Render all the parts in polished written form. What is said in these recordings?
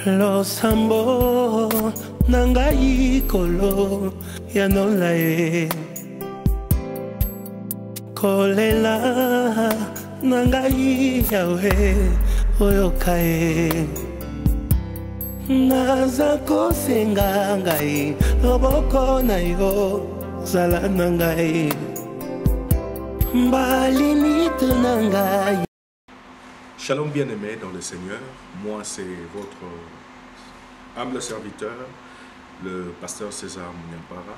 Losambo nangai kolo ya nolae kolela nangai yawe oyokae nazako senga ngai loboko na yo zala nangai mbalimite nangai. Shalom bien-aimés dans le Seigneur, moi c'est votre humble serviteur, le pasteur César Munyampara,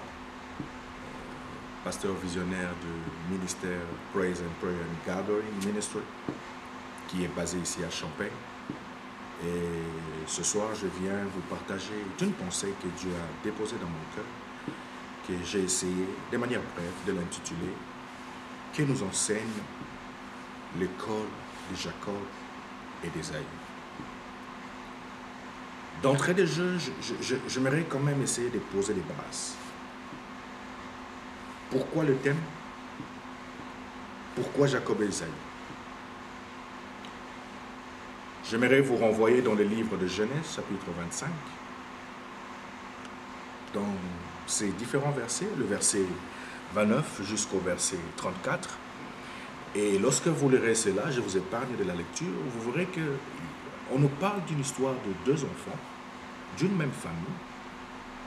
pasteur visionnaire du ministère Praise and Prayer and Gathering Ministry, qui est basé ici à Champagne. Et ce soir, je viens vous partager une pensée que Dieu a déposée dans mon cœur, que j'ai essayé de manière brève de l'intituler « Que nous enseigne l'école de Jacob et d'Ésaü ». D'entrée de jeu, j'aimerais quand même essayer de poser les bases. Pourquoi le thème? Pourquoi Jacob et Ésaü? J'aimerais vous renvoyer dans le livre de Genèse, chapitre 25, dans ces différents versets, le verset 29 jusqu'au verset 34. Et lorsque vous lirez cela, je vous épargne de la lecture, vous verrez qu'on nous parle d'une histoire de deux enfants, d'une même famille,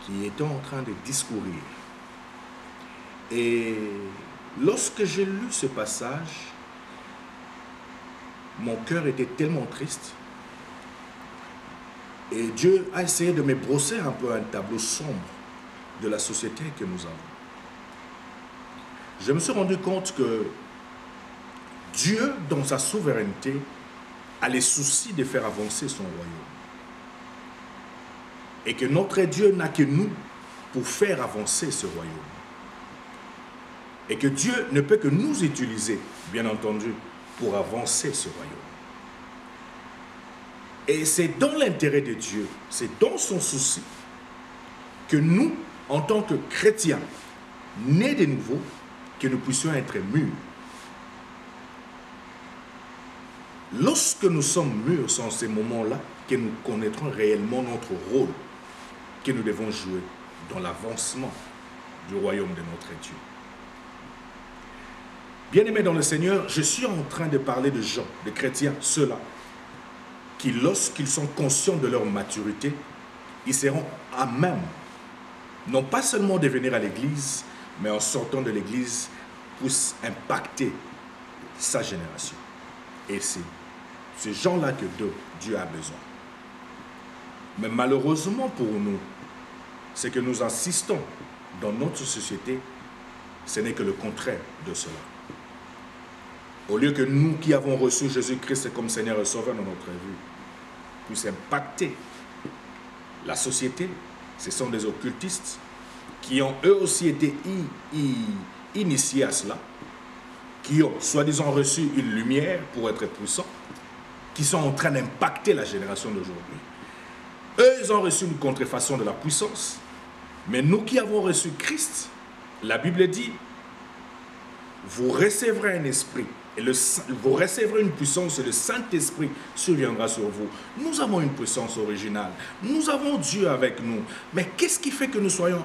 qui étaient en train de discourir. Et lorsque j'ai lu ce passage, mon cœur était tellement triste. Et Dieu a essayé de me brosser un peu un tableau sombre de la société que nous avons. Je me suis rendu compte que Dieu, dans sa souveraineté, a les soucis de faire avancer son royaume. Et que notre Dieu n'a que nous pour faire avancer ce royaume. Et que Dieu ne peut que nous utiliser, bien entendu, pour avancer ce royaume. Et c'est dans l'intérêt de Dieu, c'est dans son souci, que nous, en tant que chrétiens, nés de nouveau, que nous puissions être mûrs. Lorsque nous sommes mûrs, c'est en ces moments-là que nous connaîtrons réellement notre rôle que nous devons jouer dans l'avancement du royaume de notre Dieu. Bien-aimés dans le Seigneur, je suis en train de parler de gens, de chrétiens, ceux-là, qui lorsqu'ils sont conscients de leur maturité, ils seront à même, non pas seulement de venir à l'église, mais en sortant de l'église, puissent impacter sa génération. Et c'est ces gens-là que Dieu a besoin. Mais malheureusement pour nous, c'est que nous insistons dans notre société, ce n'est que le contraire de cela. Au lieu que nous qui avons reçu Jésus-Christ comme Seigneur et Sauveur dans notre vie, puissions impacter la société, ce sont des occultistes qui ont eux aussi été initiés à cela, qui ont soi-disant reçu une lumière pour être puissants, qui sont en train d'impacter la génération d'aujourd'hui. Eux, ils ont reçu une contrefaçon de la puissance, mais nous qui avons reçu Christ, la Bible dit, vous recevrez un esprit, et vous recevrez une puissance et le Saint-Esprit surviendra sur vous. Nous avons une puissance originale. Nous avons Dieu avec nous. Mais qu'est-ce qui fait que nous soyons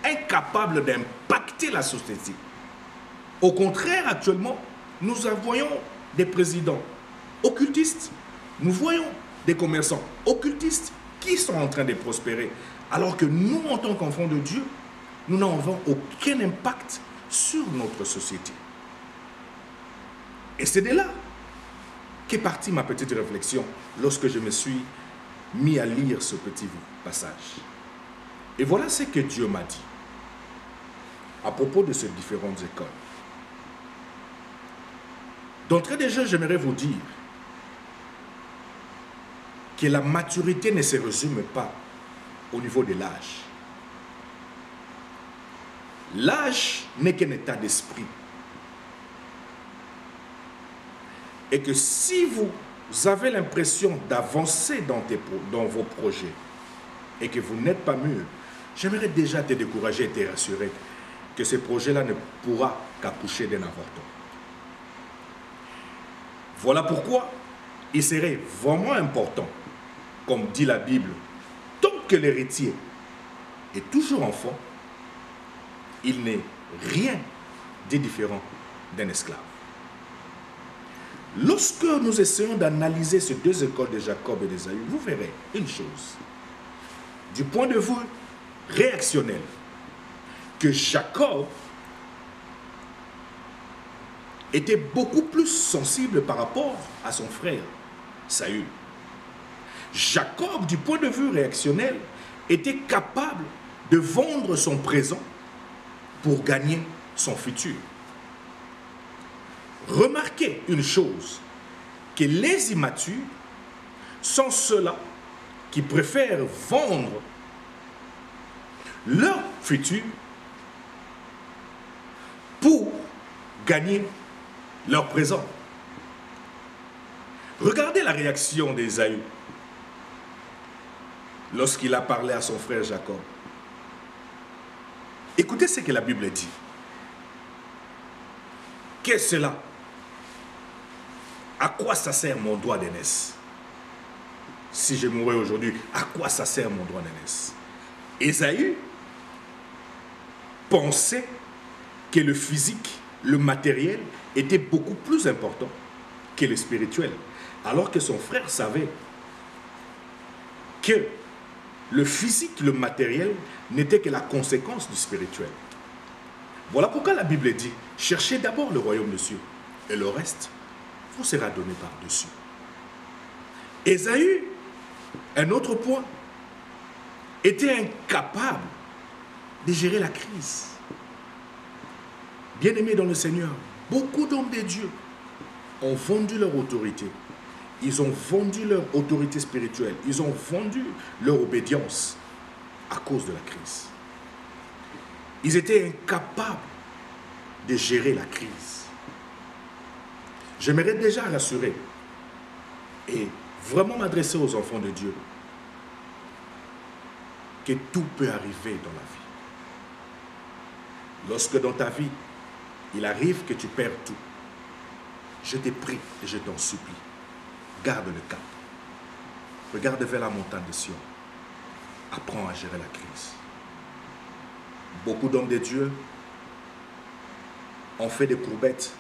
incapables d'impacter la société? Au contraire, actuellement, nous voyons des présidents occultistes. Nous voyons des commerçants occultistes qui sont en train de prospérer. Alors que nous, en tant qu'enfants de Dieu, nous n'avons aucun impact sur notre société. Et c'est de là qu'est partie ma petite réflexion lorsque je me suis mis à lire ce petit passage. Et voilà ce que Dieu m'a dit à propos de ces différentes écoles. D'entrée de jeu, j'aimerais vous dire que la maturité ne se résume pas au niveau de l'âge. L'âge n'est qu'un état d'esprit. Et que si vous avez l'impression d'avancer dans vos projets et que vous n'êtes pas mûr, j'aimerais déjà te décourager et te rassurer que ce projet-là ne pourra qu'accoucher d'un avortement. Voilà pourquoi il serait vraiment important comme dit la Bible, tant que l'héritier est toujours enfant, il n'est rien de différent d'un esclave. Lorsque nous essayons d'analyser ces deux écoles de Jacob et d'Ésaü, vous verrez une chose. Du point de vue réactionnel, que Jacob était beaucoup plus sensible par rapport à son frère Saül. Jacob, du point de vue réactionnel, était capable de vendre son présent pour gagner son futur. Remarquez une chose, que les immatures sont ceux-là qui préfèrent vendre leur futur pour gagner leur présent. Regardez la réaction d'Ésaü lorsqu'il a parlé à son frère Jacob. Écoutez ce que la Bible dit. Qu'est-ce cela? À quoi ça sert mon droit d'aînesse? Si je mourais aujourd'hui, à quoi ça sert mon droit d'aînesse? Ésaü pensait que le physique, le matériel, était beaucoup plus important que le spirituel. Alors que son frère savait que le physique, le matériel, n'était que la conséquence du spirituel. Voilà pourquoi la Bible dit, cherchez d'abord le royaume des cieux, et le reste vous sera donné par-dessus. Ésaü, un autre point, était incapable de gérer la crise. Bien-aimés dans le Seigneur, beaucoup d'hommes de Dieu ont vendu leur autorité. Ils ont vendu leur autorité spirituelle. Ils ont vendu leur obédience à cause de la crise. Ils étaient incapables de gérer la crise. J'aimerais déjà rassurer et vraiment m'adresser aux enfants de Dieu que tout peut arriver dans la vie. Lorsque dans ta vie, il arrive que tu perds tout, je te prie et je t'en supplie, garde le cap. Regarde vers la montagne de Sion. Apprends à gérer la crise. Beaucoup d'hommes de Dieu ont fait des courbettes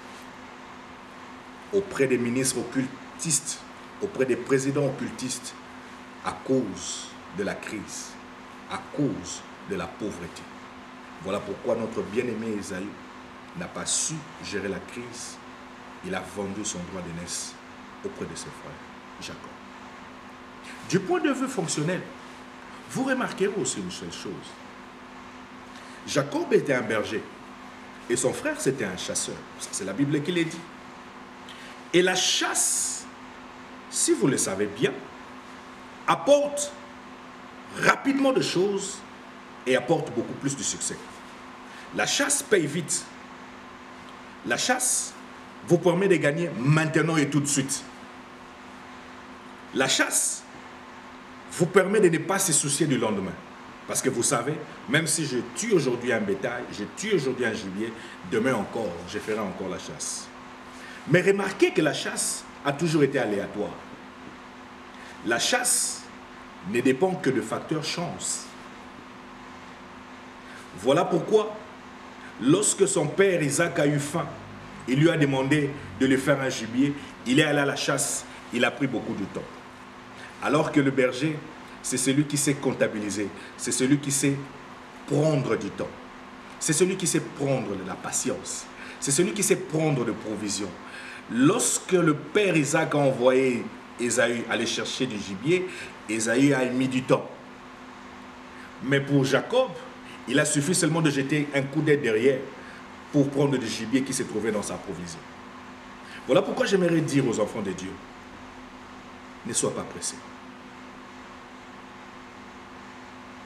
auprès des ministres occultistes, auprès des présidents occultistes, à cause de la crise, à cause de la pauvreté. Voilà pourquoi notre bien-aimé Ésaü n'a pas su gérer la crise. Il a vendu son droit d'aînesse auprès de ses frères, Jacob. Du point de vue fonctionnel, vous remarquerez aussi une seule chose. Jacob était un berger et son frère c'était un chasseur. C'est la Bible qui l'a dit. Et la chasse, si vous le savez bien, apporte rapidement de choses et apporte beaucoup plus de succès. La chasse paye vite. La chasse vous permet de gagner maintenant et tout de suite. La chasse vous permet de ne pas se soucier du lendemain. Parce que vous savez, même si je tue aujourd'hui un bétail, je tue aujourd'hui un gibier, demain encore, je ferai encore la chasse. Mais remarquez que la chasse a toujours été aléatoire. La chasse ne dépend que de facteurs chance. Voilà pourquoi, lorsque son père Isaac a eu faim, il lui a demandé de lui faire un gibier, il est allé à la chasse, il a pris beaucoup de temps. Alors que le berger, c'est celui qui sait comptabiliser, c'est celui qui sait prendre du temps, c'est celui qui sait prendre de la patience, c'est celui qui sait prendre de provisions. Lorsque le père Isaac a envoyé Ésaü aller chercher du gibier, Ésaü a mis du temps. Mais pour Jacob, il a suffi seulement de jeter un coup d'œil derrière pour prendre du gibier qui se trouvait dans sa provision. Voilà pourquoi j'aimerais dire aux enfants de Dieu, ne sois pas pressé.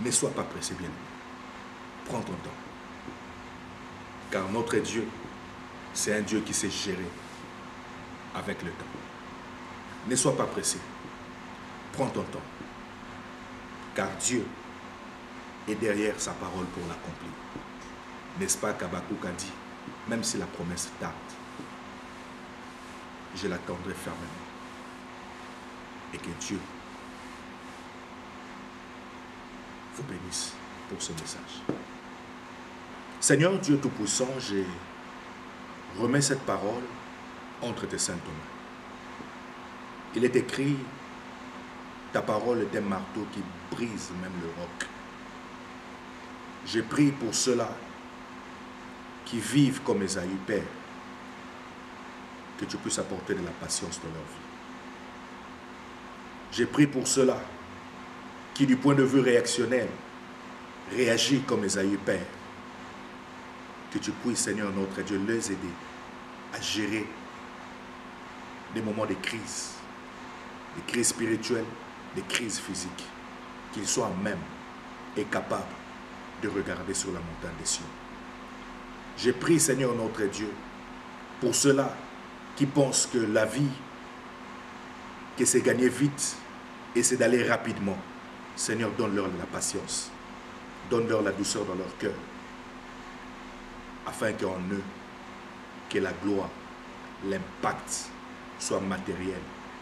Ne sois pas pressé, bien. Prends ton temps. Car notre Dieu, c'est un Dieu qui sait gérer avec le temps. Ne sois pas pressé. Prends ton temps. Car Dieu est derrière sa parole pour l'accomplir. N'est-ce pas qu'Habakkuk a dit, même si la promesse tarde, je l'attendrai fermement. Et que Dieu vous bénisse pour ce message. Seigneur Dieu Tout-Puissant, je remets cette parole entre tes saintes mains. Il est écrit, ta parole est un marteau qui brise même le roc. J'ai prié pour ceux-là qui vivent comme Ésaü, Père, que tu puisses apporter de la patience dans leur vie. J'ai prié pour ceux-là qui, du point de vue réactionnel, réagissent comme Ésaü, Père, que tu puisses, Seigneur notre Dieu, les aider à gérer des moments de crise spirituelles, des crises physiques, qu'ils soient même et capables de regarder sur la montagne des cieux. J'ai prié, Seigneur notre Dieu, pour ceux-là qui pensent que la vie, que c'est gagner vite et c'est d'aller rapidement. Seigneur, donne-leur la patience, donne-leur la douceur dans leur cœur, afin qu'en eux, que la gloire, l'impact soit matériel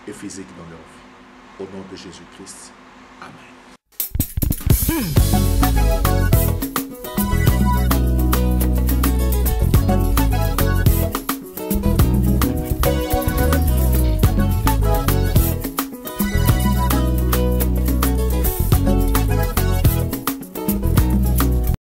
et physique dans leur vie. Au nom de Jésus-Christ. Amen.